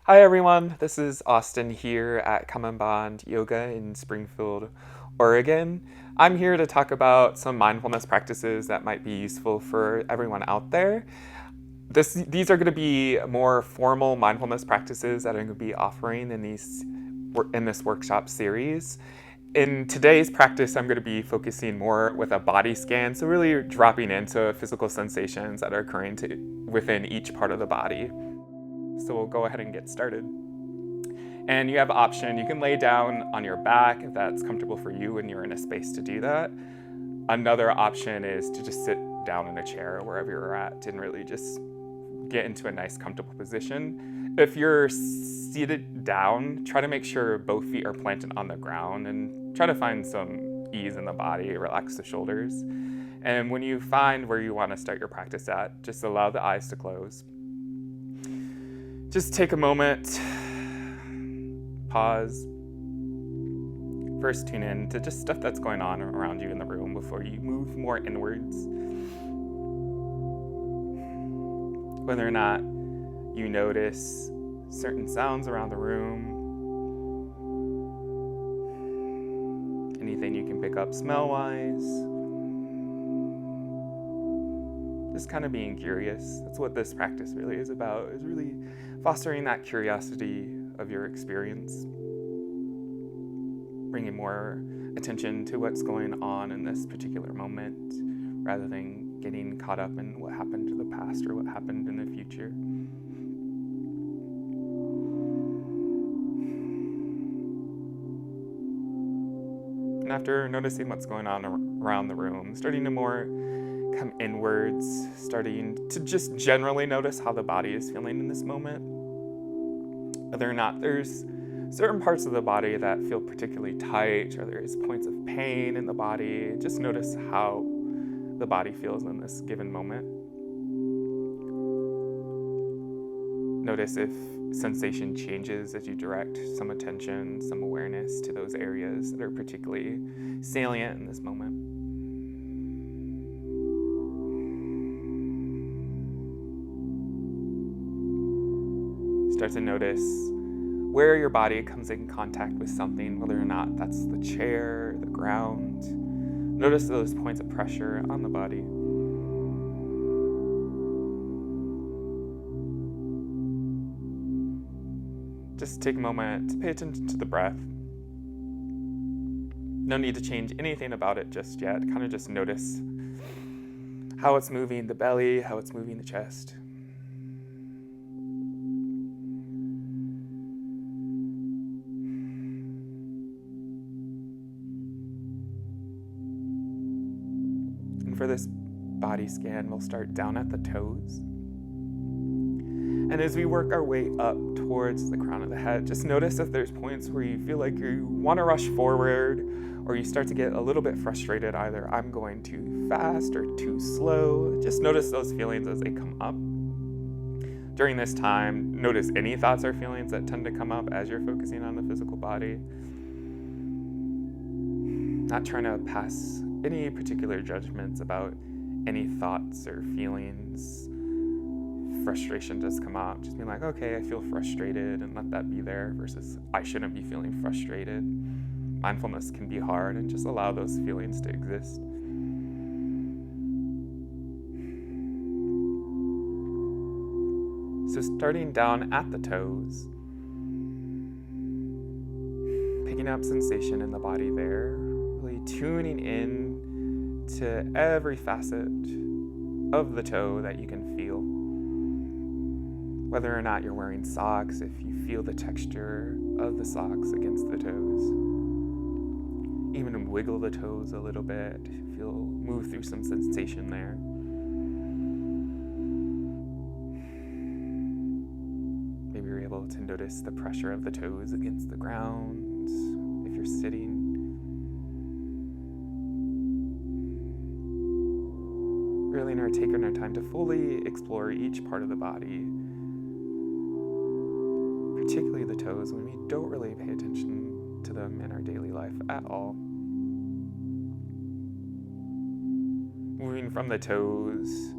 Hi everyone, this is Austin here at Come and Bond Yoga in Springfield, Oregon. I'm here to talk about some mindfulness practices that might be useful for everyone out there. These are going to be more formal mindfulness practices that I'm going to be offering in this workshop series. In today's practice, I'm going to be focusing more with a body scan, so really dropping into physical sensations that are occurring within each part of the body. So we'll go ahead and get started. And you have an option. You can lay down on your back if that's comfortable for you and you're in a space to do that. Another option is to just sit down in a chair wherever you're at and really just get into a nice comfortable position. If you're seated down, try to make sure both feet are planted on the ground and try to find some ease in the body, relax the shoulders. And when you find where you want to start your practice at, just allow the eyes to close. Just take a moment, pause, first tune in to just stuff that's going on around you in the room before you move more inwards. Whether or not you notice certain sounds around the room, anything you can pick up smell-wise, just kind of being curious. That's what this practice really is about, is really fostering that curiosity of your experience, bringing more attention to what's going on in this particular moment, rather than getting caught up in what happened to the past or what happened in the future. And after noticing what's going on around the room, starting to more come inwards, starting to just generally notice how the body is feeling in this moment. Whether or not there's certain parts of the body that feel particularly tight, or there's points of pain in the body, just notice how the body feels in this given moment. Notice if sensation changes as you direct some attention, some awareness to those areas that are particularly salient in this moment. Start to notice where your body comes in contact with something, whether or not that's the chair, the ground. Notice those points of pressure on the body. Just take a moment to pay attention to the breath. No need to change anything about it just yet. Kind of just notice how it's moving the belly, how it's moving the chest. For this body scan, we'll start down at the toes. And as we work our way up towards the crown of the head, just notice if there's points where you feel like you want to rush forward, or you start to get a little bit frustrated, either I'm going too fast or too slow. Just notice those feelings as they come up. During this time, notice any thoughts or feelings that tend to come up as you're focusing on the physical body. Not trying to pass any particular judgments about any thoughts or feelings. Frustration just come up. Just being like, okay, I feel frustrated, and let that be there, versus I shouldn't be feeling frustrated. Mindfulness can be hard, and just allow those feelings to exist. So starting down at the toes, picking up sensation in the body there, really tuning in to every facet of the toe that you can feel. Whether or not you're wearing socks, if you feel the texture of the socks against the toes. Even wiggle the toes a little bit, move through some sensation there. Maybe you're able to notice the pressure of the toes against the ground if you're sitting. Really taking our time to fully explore each part of the body, particularly the toes, when we don't really pay attention to them in our daily life at all. Moving from the toes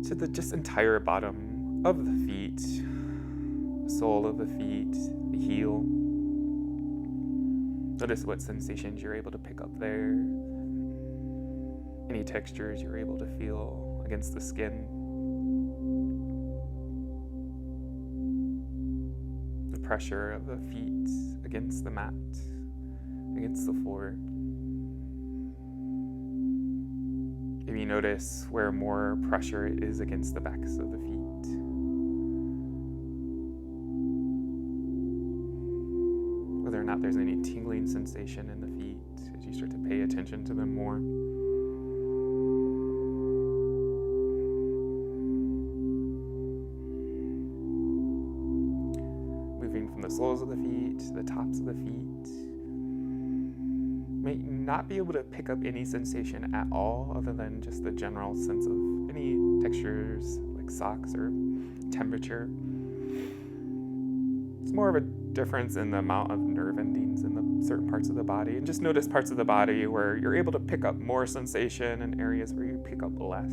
to the just entire bottom of the feet, sole of the feet, the heel. Notice what sensations you're able to pick up there. Any textures you're able to feel against the skin. The pressure of the feet against the mat, against the floor. Maybe notice where more pressure is against the backs of the feet. Whether or not there's any tingling sensation in the feet as you start to pay attention to them more. Moving from the soles of the feet to the tops of the feet. You may not be able to pick up any sensation at all other than just the general sense of any textures like socks or temperature. It's more of a difference in the amount of nerve endings in the certain parts of the body. And just notice parts of the body where you're able to pick up more sensation and areas where you pick up less.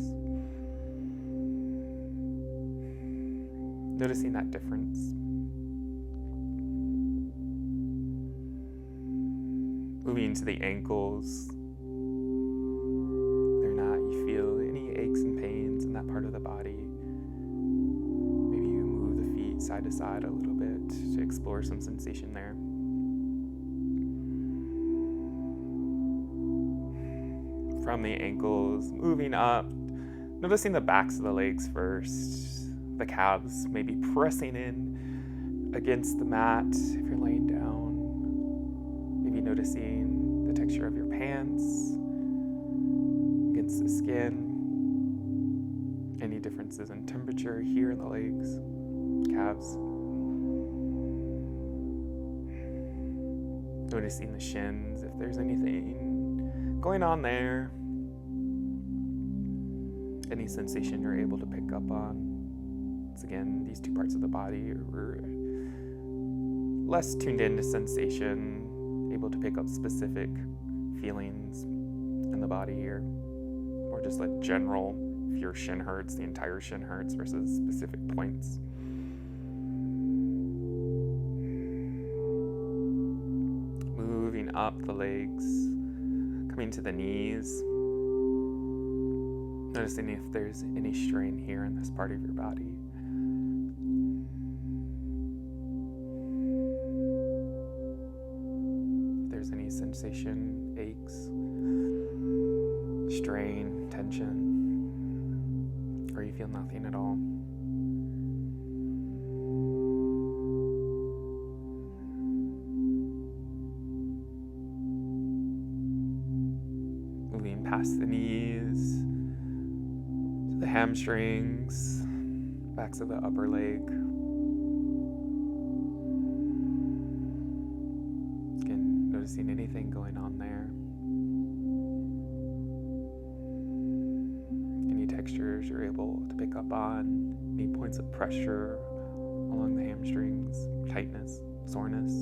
Noticing that difference. Moving to the ankles. Whether or not you feel any aches and pains in that part of the body. Maybe you move the feet side to side a little bit to explore some sensation there. From the ankles, moving up, noticing the backs of the legs first, the calves maybe pressing in against the mat if you're laying down, maybe noticing the texture of your pants against the skin, any differences in temperature here in the legs, calves. Noticing the shins, if there's anything going on there. Any sensation you're able to pick up on. Once again, these two parts of the body are less tuned into sensation, able to pick up specific feelings in the body here. Or just like general, if your shin hurts, the entire shin hurts versus specific points. Moving up the legs, coming to the knees. Noticing if there's any strain here in this part of your body. If there's any sensation, aches, strain, tension, or you feel nothing at all. Moving past the knees, the hamstrings, backs of the upper leg. Again, noticing anything going on there. Any textures you're able to pick up on, any points of pressure along the hamstrings, tightness, soreness.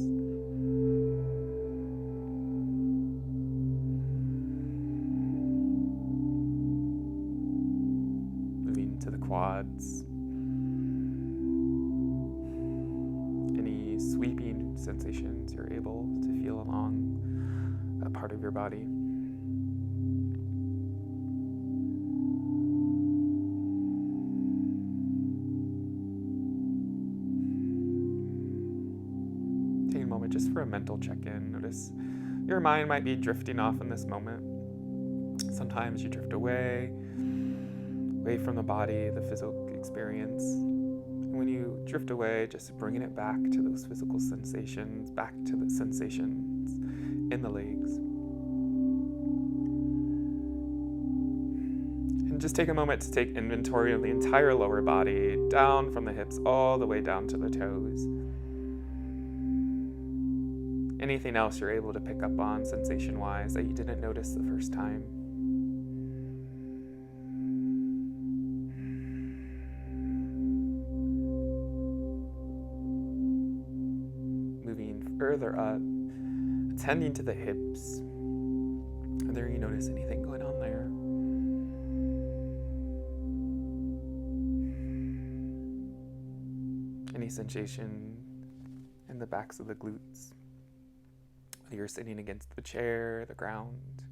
To the quads, any sweeping sensations you're able to feel along that part of your body. Take a moment just for a mental check-in. Notice your mind might be drifting off in this moment. Sometimes you drift away from the body, the physical experience. And when you drift away, just bringing it back to those physical sensations, back to the sensations in the legs. And just take a moment to take inventory of the entire lower body, down from the hips all the way down to the toes. Anything else you're able to pick up on sensation-wise that you didn't notice the first time. Further up, attending to the hips. Whether you notice anything going on there. Any sensation and the backs of the glutes. Whether you're sitting against the chair, the ground,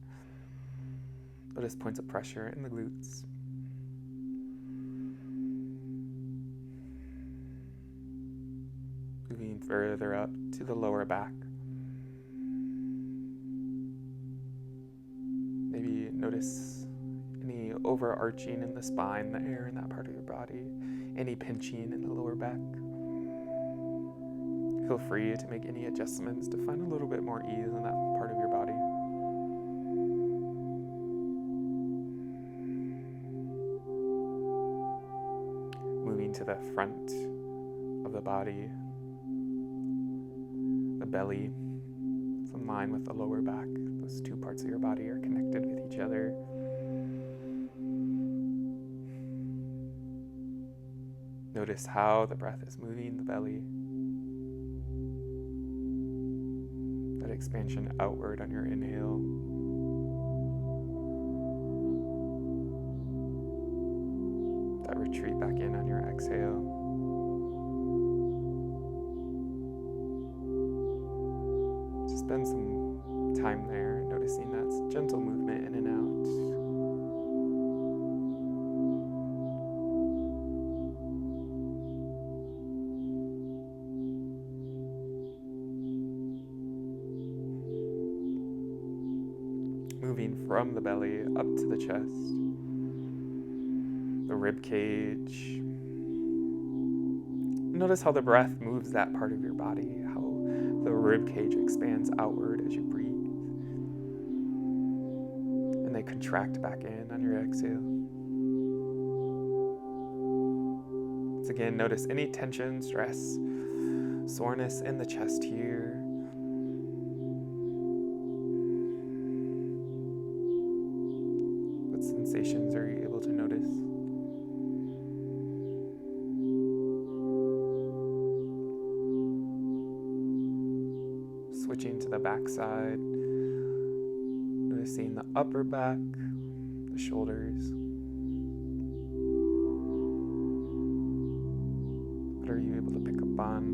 notice points of pressure in the glutes. Moving further up to the lower back. Maybe notice any overarching in the spine, the air in that part of your body, any pinching in the lower back. Feel free to make any adjustments to find a little bit more ease in that part of your body. Moving to the front of the body, the belly is in line with the lower back. Those two parts of your body are connected with each other. Notice how the breath is moving the belly. That expansion outward on your inhale. That retreat back in on your exhale. Just spend some time there, noticing that gentle movement in and out. Moving from the belly up to the chest, the rib cage. Notice how the breath moves that part of your body, how the rib cage expands outward as you breathe. And they contract back in on your exhale. Once again, notice any tension, stress, soreness in the chest here. What sensations are you able to notice? Switching to the back side, noticing the upper back, the shoulders. What are you able to pick up on?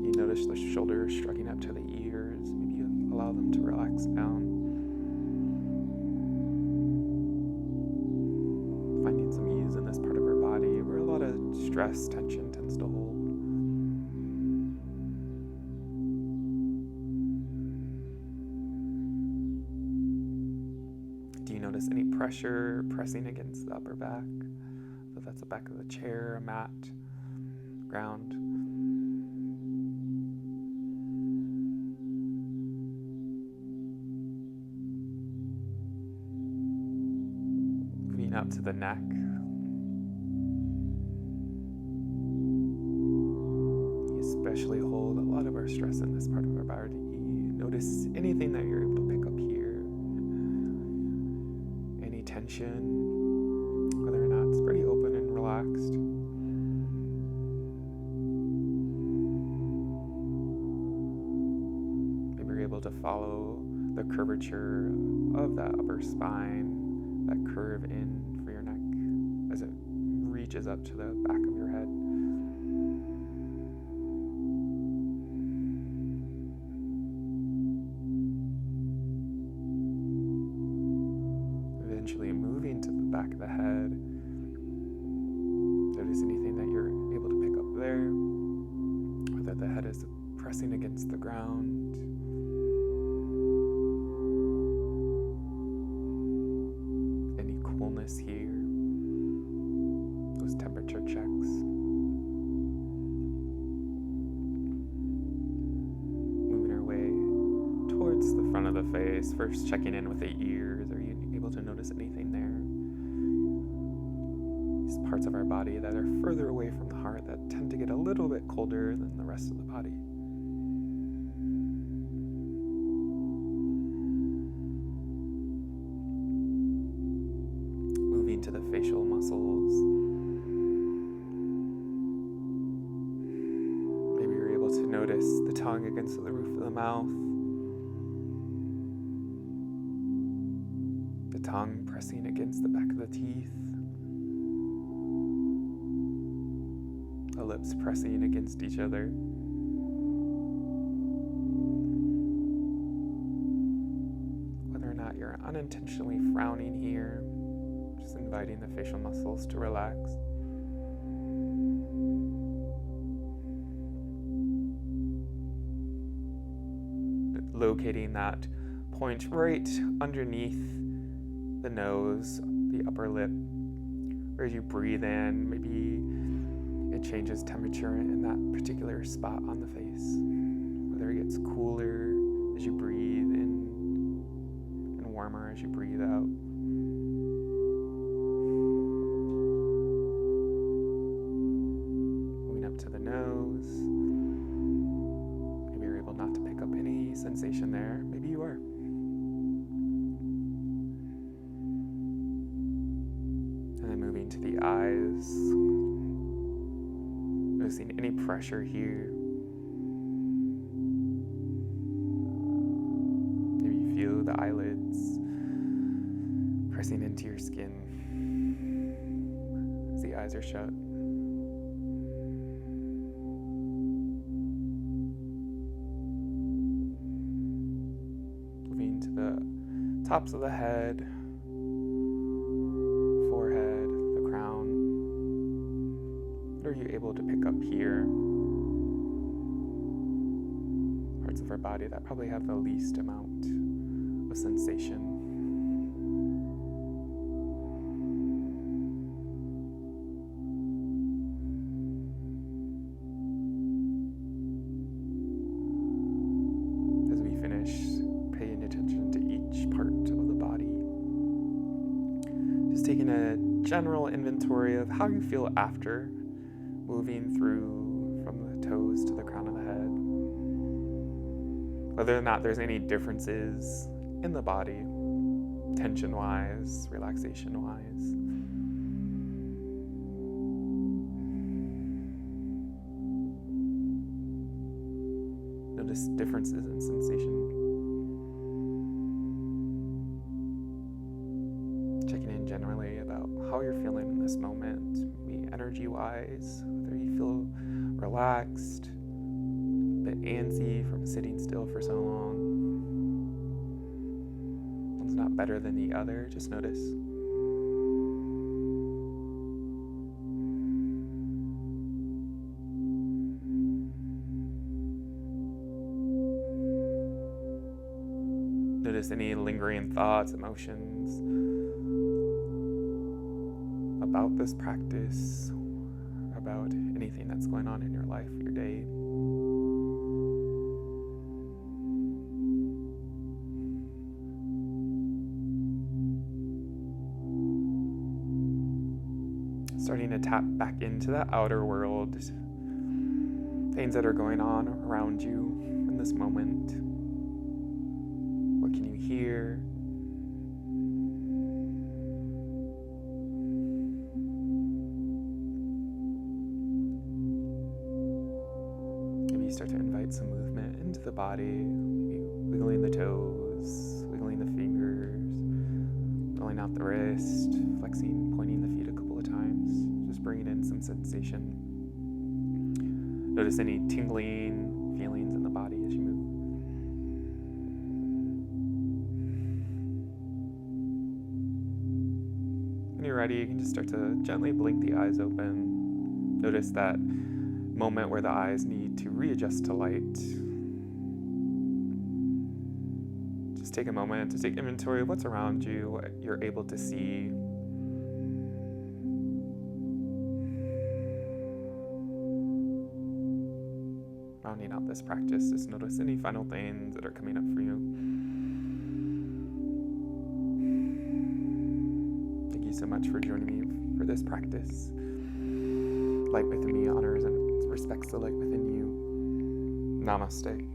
You notice the shoulders shrugging up to the ears. Maybe you allow them to relax down. Finding some ease in this part of our body where a lot of stress, tension tends to hold. Do you notice any pressure pressing against the upper back? So that's the back of the chair, a mat, ground. Moving up to the neck. We especially hold a lot of our stress in this part of our body. Notice anything that you're able to pick up here. Any tension, whether or not it's pretty open and relaxed. Maybe you're able to follow the curvature of that upper spine, that curve in for your neck as it reaches up to the back of your head. Eventually moving to the back of the head. Notice anything that you're able to pick up there, whether the head is pressing against the ground. Any coolness here, those temperature checks. Moving our way towards the front of the face, first checking in with the ears. Are you able to notice anything there? These parts of our body that are further away from the heart that tend to get a little bit colder than the rest of the body. Moving to the facial muscles. Maybe you're able to notice the tongue against the roof of the mouth. The tongue pressing against the back of the teeth. The lips pressing against each other. Whether or not you're unintentionally frowning here, just inviting the facial muscles to relax. Locating that point right underneath the nose, the upper lip, where as you breathe in, maybe it changes temperature in that particular spot on the face. Whether it gets cooler as you breathe in and warmer as you breathe out. Moving up to the nose. Maybe you're able not to pick up any sensation there. Maybe you are. And then moving to the eyes. Noticing any pressure here. Maybe you feel the eyelids pressing into your skin as the eyes are shut. Moving to the tops of the head, forehead, the crown. What are you able to pick up here? Parts of our body that probably have the least amount of sensation. As we finish, paying attention to each part of the body. Just taking a general inventory of how you feel after moving through from the toes to the crown of the head. Whether or not there's any differences in the body, tension-wise, relaxation-wise. Notice differences in sensation. Checking in generally about how you're feeling in this moment, maybe energy-wise, whether you feel relaxed, a bit antsy from sitting still for so long. One's not better than the other, just notice. Notice any lingering thoughts, emotions about this practice, about anything that's going on in your life, your day. Starting to tap back into the outer world, things that are going on around you in this moment. What can you hear? Maybe you start to invite some movement into the body, maybe wiggling the toes, wiggling the fingers, rolling out the wrist, flexing, pointing the feet a couple of times, just bringing in some sensation. Notice any tingling feelings in the body as you move. When you're ready, you can just start to gently blink the eyes open. Notice that moment where the eyes need to readjust to light. Just take a moment to take inventory of what's around you, what you're able to see. Rounding out this practice, just notice any final things that are coming up for you. Thank you so much for joining me for this practice. Light within me honors and respects the light within you. Namaste.